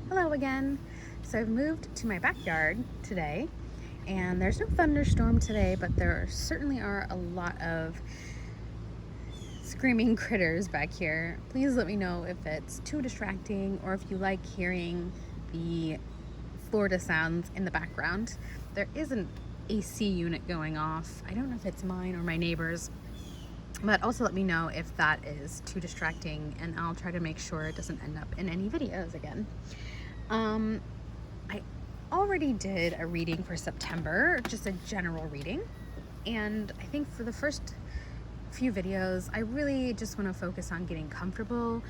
Hello again. So I've moved to my backyard today, and there's no thunderstorm today, but there certainly are a lot of screaming critters back here. Please let me know if it's too distracting or if you like hearing the Florida sounds in the background. There is an AC unit going off. I don't know if it's mine or my neighbor's, but also let me know if that is too distracting, and I'll try to make sure it doesn't end up in any videos again. I already did a reading for September, just a general reading, and I think for the first few videos I really just want to focus on getting comfortable,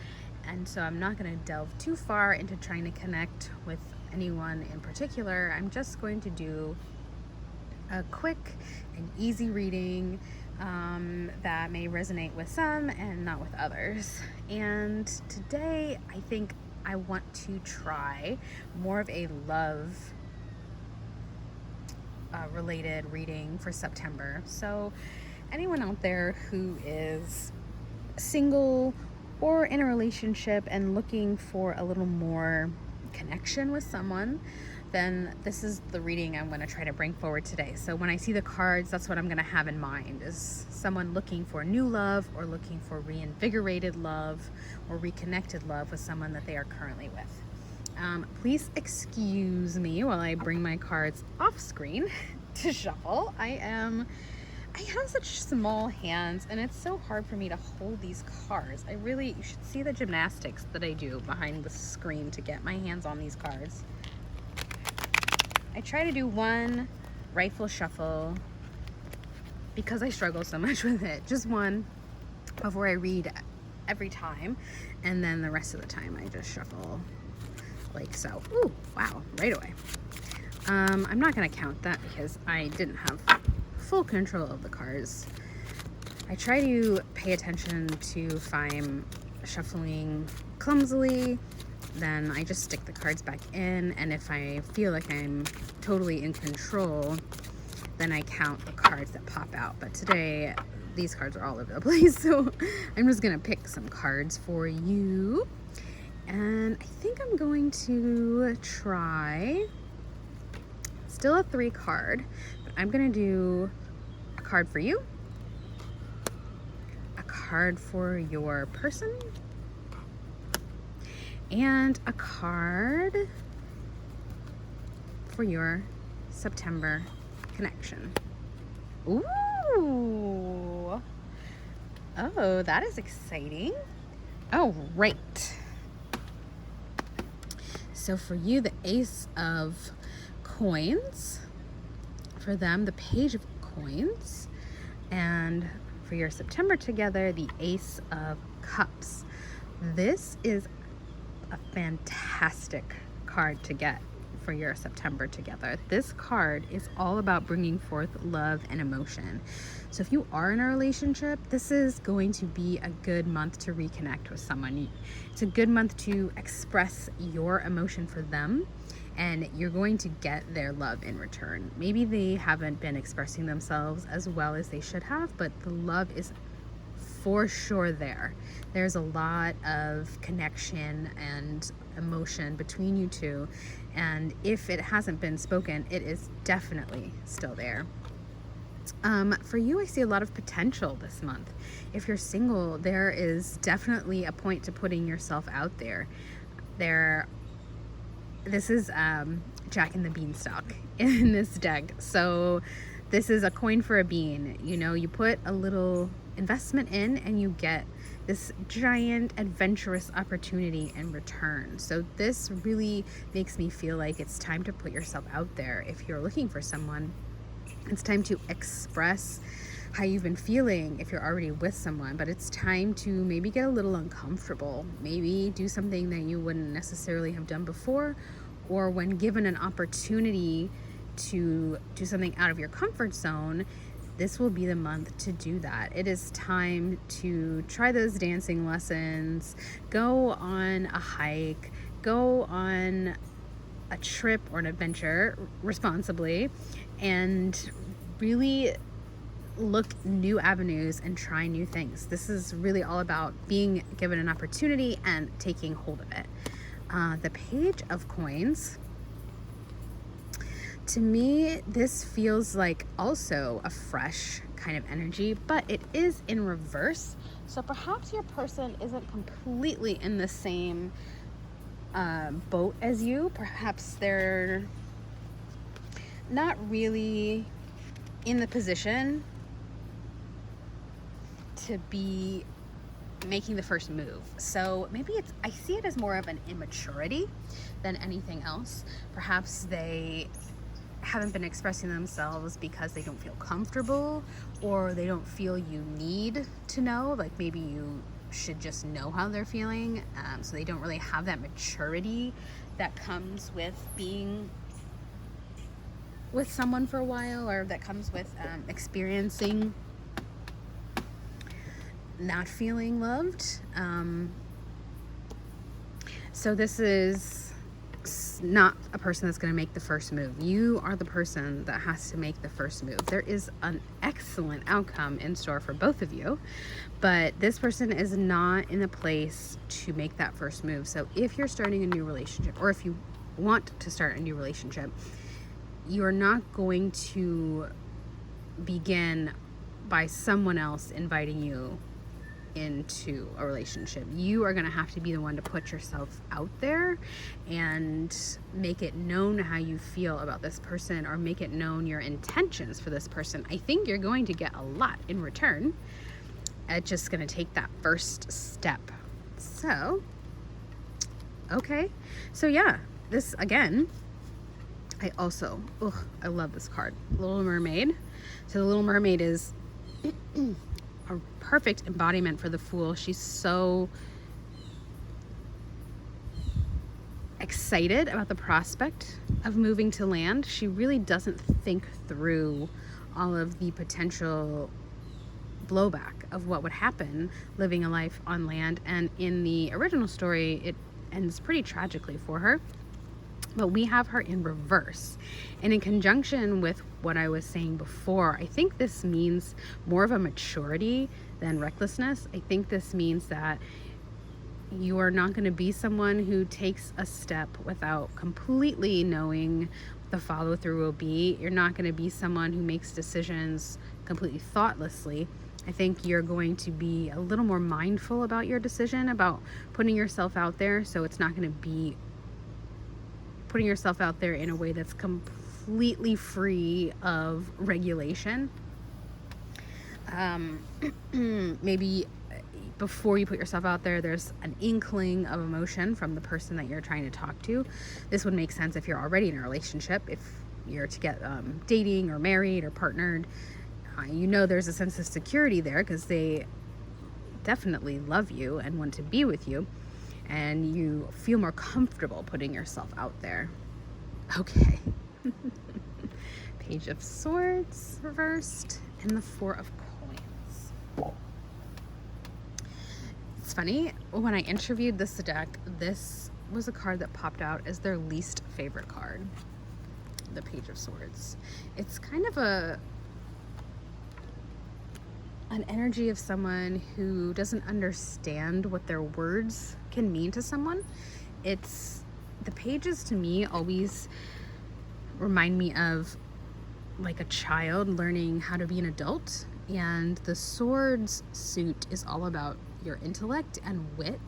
and so I'm not going to delve too far into trying to connect with anyone in particular. I'm just going to do a quick and easy reading that may resonate with some and not with others. And today I think I want to try more of a love related reading for September. So anyone out there who is single or in a relationship and looking for a little more connection with someone, then this is the reading I'm going to try to bring forward today. So when I see the cards, that's what I'm going to have in mind, is someone looking for new love or looking for reinvigorated love or reconnected love with someone that they are currently with. Please excuse me while I bring my cards off screen to shuffle. I have such small hands and it's so hard for me to hold these cards. You should see the gymnastics that I do behind the screen to get my hands on these cards. I try to do one rifle shuffle because I struggle so much with it. Just one before I read every time, and then the rest of the time I just shuffle like so. Ooh, wow, right away. I'm not gonna count that because I didn't have full control of the cards. I try to pay attention to if I'm shuffling clumsily, then I just stick the cards back in, and if I feel like I'm totally in control, then I count the cards that pop out. But today these cards are all over the place, so I'm just gonna pick some cards for you. And I think I'm going to try still a 3 card, but I'm gonna do a card for you, a card for your person, and a card for your September connection. Ooh! Oh, that is exciting. Oh, right. So for you, the Ace of Coins. For them, the Page of Coins. And for your September together, the Ace of Cups. This is a fantastic card to get for your September together. This card is all about bringing forth love and emotion. So if you are in a relationship, this is going to be a good month to reconnect with someone. It's a good month to express your emotion for them, and you're going to get their love in return. Maybe they haven't been expressing themselves as well as they should have, but the love is for sure there. There's a lot of connection and emotion between you two, and if it hasn't been spoken, it is definitely still there. For you, I see a lot of potential this month. If you're single, there is definitely a point to putting yourself out there. This is Jack and the Beanstalk in this deck. So this is a coin for a bean. You know, you put a little investment in and you get this giant adventurous opportunity in return. So this really makes me feel like it's time to put yourself out there. If you're looking for someone, it's time to express how you've been feeling if you're already with someone, but it's time to maybe get a little uncomfortable, maybe do something that you wouldn't necessarily have done before, or when given an opportunity to do something out of your comfort zone, this will be the month to do that. It is time to try those dancing lessons, go on a hike, go on a trip or an adventure responsibly, and really look new avenues and try new things. This is really all about being given an opportunity and taking hold of it. The Page of Coins. To me, this feels like also a fresh kind of energy, but it is in reverse. So perhaps your person isn't completely in the same boat as you. Perhaps they're not really in the position to be making the first move. So maybe I see it as more of an immaturity than anything else. Perhaps they haven't been expressing themselves because they don't feel comfortable, or they don't feel you need to know. Like maybe you should just know how they're feeling. So they don't really have that maturity that comes with being with someone for a while, or that comes with experiencing not feeling loved. So this is not a person that's going to make the first move. You are the person that has to make the first move. There is an excellent outcome in store for both of you, but this person is not in a place to make that first move. So if you're starting a new relationship, or if you want to start a new relationship, you're not going to begin by someone else inviting you into a relationship. You are going to have to be the one to put yourself out there and make it known how you feel about this person, or make it known your intentions for this person. I think you're going to get a lot in return. It's just going to take that first step. So, okay. So yeah, this again, I love this card, Little Mermaid. So the Little Mermaid is a perfect embodiment for the Fool. She's so excited about the prospect of moving to land. She really doesn't think through all of the potential blowback of what would happen living a life on land. And in the original story, it ends pretty tragically for her. But we have her in reverse. And in conjunction with what I was saying before, I think this means more of a maturity than recklessness. I think this means that you are not going to be someone who takes a step without completely knowing what the follow through will be. You're not going to be someone who makes decisions completely thoughtlessly. I think you're going to be a little more mindful about your decision, about putting yourself out there. So it's not going to be putting yourself out there in a way that's completely free of regulation. Maybe before you put yourself out there, there's an inkling of emotion from the person that you're trying to talk to. This would make sense if you're already in a relationship. If you're to get dating or married or partnered, you know there's a sense of security there because they definitely love you and want to be with you. And you feel more comfortable putting yourself out there. Okay. Page of Swords reversed, and the Four of Coins. It's funny, when I interviewed this deck, this was a card that popped out as their least favorite card. The Page of Swords. It's kind of an energy of someone who doesn't understand what their words can mean to someone. It's the pages to me always remind me of like a child learning how to be an adult, and the Swords suit is all about your intellect and wit.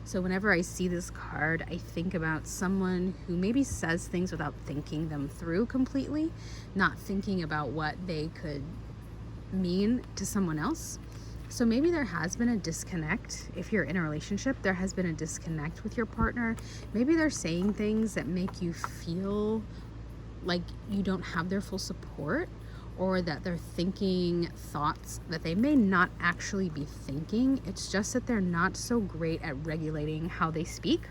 So whenever I see this card, I think about someone who maybe says things without thinking them through completely, not thinking about what they could mean to someone else. So maybe there has been a disconnect. If you're in a relationship, there has been a disconnect with your partner. Maybe they're saying things that make you feel like you don't have their full support, or that they're thinking thoughts that they may not actually be thinking. It's just that they're not so great at regulating how they speak.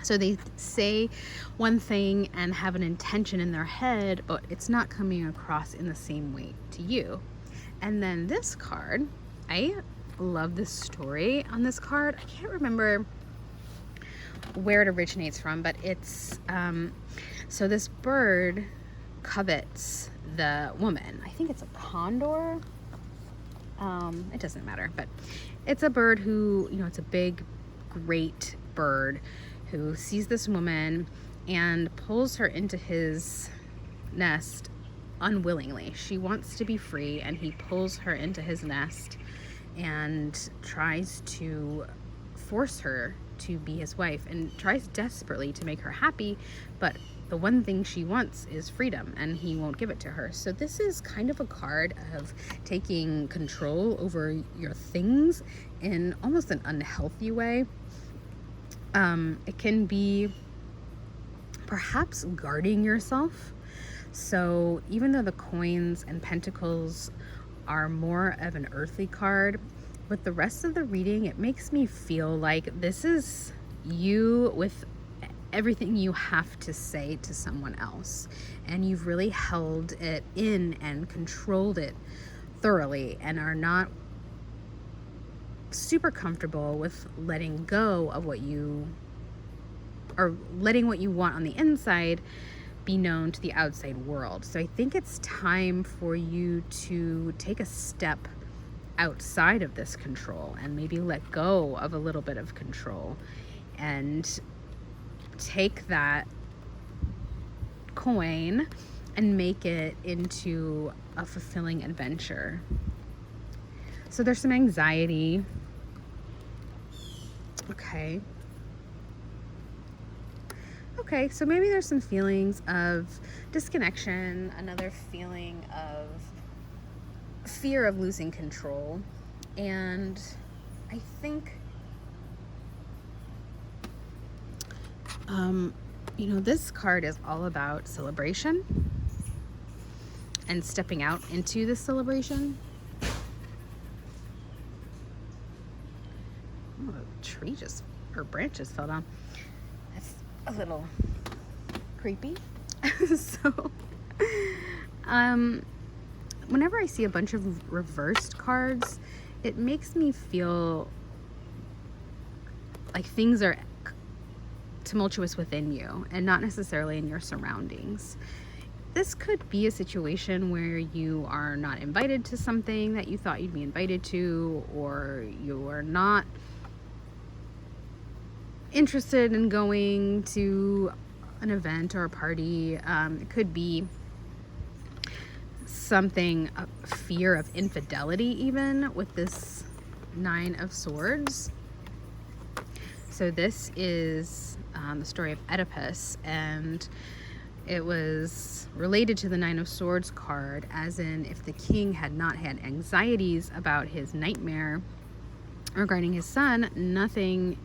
So they say one thing and have an intention in their head, but it's not coming across in the same way to you. And then this card, I love this story on this card. I can't remember where it originates from, but it's, so this bird covets the woman. I think it's a condor. It doesn't matter, but it's a bird who, it's a big, great bird who sees this woman and pulls her into his nest unwillingly. She wants to be free, and he pulls her into his nest and tries to force her to be his wife, and tries desperately to make her happy, but the one thing she wants is freedom, and he won't give it to her. So this is kind of a card of taking control over your things in almost an unhealthy way. It can be perhaps guarding yourself. So even though the coins and pentacles are more of an earthly card, with the rest of the reading, it makes me feel like this is you with everything you have to say to someone else, and you've really held it in and controlled it thoroughly, and are not super comfortable with letting go of what you, or letting what you want on the inside be known to the outside world. So I think it's time for you to take a step outside of this control and maybe let go of a little bit of control and take that coin and make it into a fulfilling adventure. So there's some anxiety. Okay, so maybe there's some feelings of disconnection, another feeling of fear of losing control. And I think, this card is all about celebration and stepping out into this celebration. Oh, a tree or branches fell down. That's a little creepy. So, whenever I see a bunch of reversed cards, it makes me feel like things are tumultuous within you and not necessarily in your surroundings. This could be a situation where you are not invited to something that you thought you'd be invited to, or you are not interested in going to an event or a party. It could be something, a fear of infidelity, even with this Nine of Swords. So this is the story of Oedipus, and it was related to the Nine of Swords card, as in if the king had not had anxieties about his nightmare regarding his son, nothing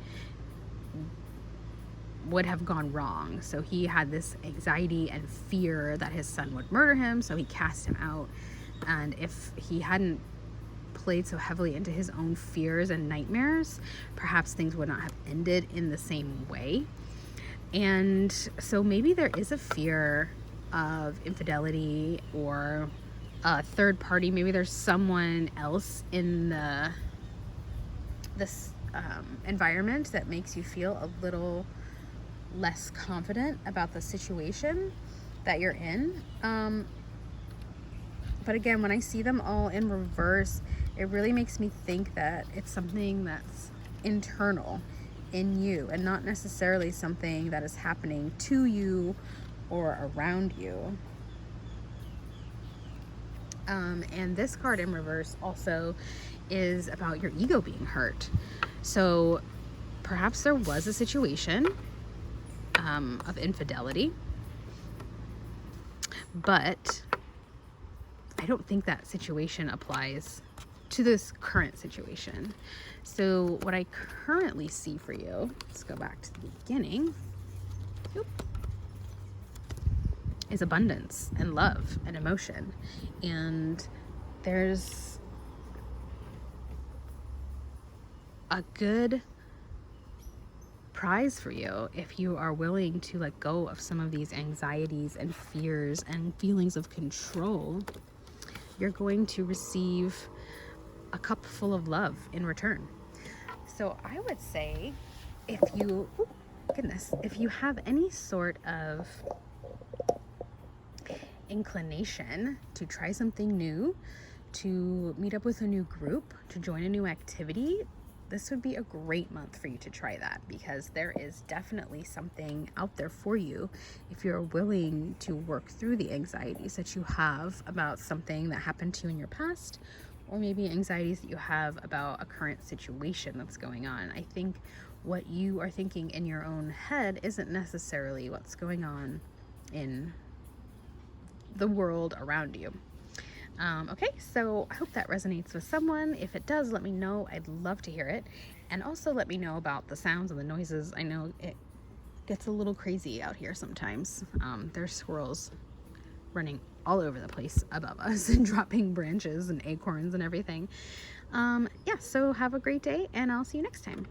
would have gone wrong. So he had this anxiety and fear that his son would murder him, so he cast him out. And if he hadn't played so heavily into his own fears and nightmares, perhaps things would not have ended in the same way. And so maybe there is a fear of infidelity or a third party. Maybe there's someone else in this environment that makes you feel a little less confident about the situation that you're in. But again, when I see them all in reverse, it really makes me think that it's something that's internal in you and not necessarily something that is happening to you or around you. And this card in reverse also is about your ego being hurt. So perhaps there was a situation of infidelity, but I don't think that situation applies to this current situation. So what I currently see for you, let's go back to the beginning, is abundance and love and emotion. And there's a good prize for you if you are willing to let go of some of these anxieties and fears and feelings of control. You're going to receive a cup full of love in return. So I would say if you, if you have any sort of inclination to try something new, to meet up with a new group, to join a new activity, this would be a great month for you to try that, because there is definitely something out there for you if you're willing to work through the anxieties that you have about something that happened to you in your past, or maybe anxieties that you have about a current situation that's going on. I think what you are thinking in your own head isn't necessarily what's going on in the world around you. Okay, so I hope that resonates with someone. If it does, let me know. I'd love to hear it. And also let me know about the sounds and the noises. I know it gets a little crazy out here sometimes. There's squirrels running all over the place above us and dropping branches and acorns and everything. Yeah, so have a great day, and I'll see you next time.